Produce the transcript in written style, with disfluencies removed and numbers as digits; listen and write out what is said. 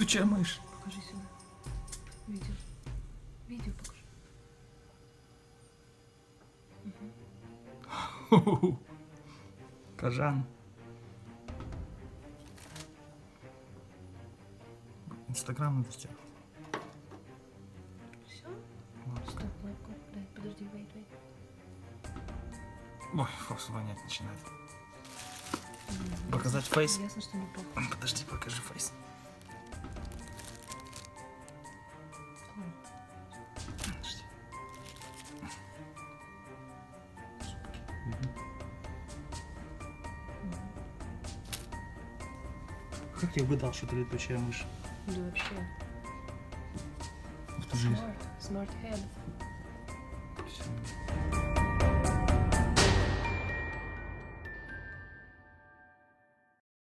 Летучая мышь. Покажи сюда. Видео. Видео покажи. Кажан. Инстаграм надо сделать. Все? Стоп, лайку. Дай, подожди, wait. Ой, фокс вонять начинает. Показать фейс? Ясно, что не похуй. Подожди, покажи фейс. Ой. Подожди. Как я угадал, что это летучая мышь? Да вообще. В ту жизнь. Smart head. Всё.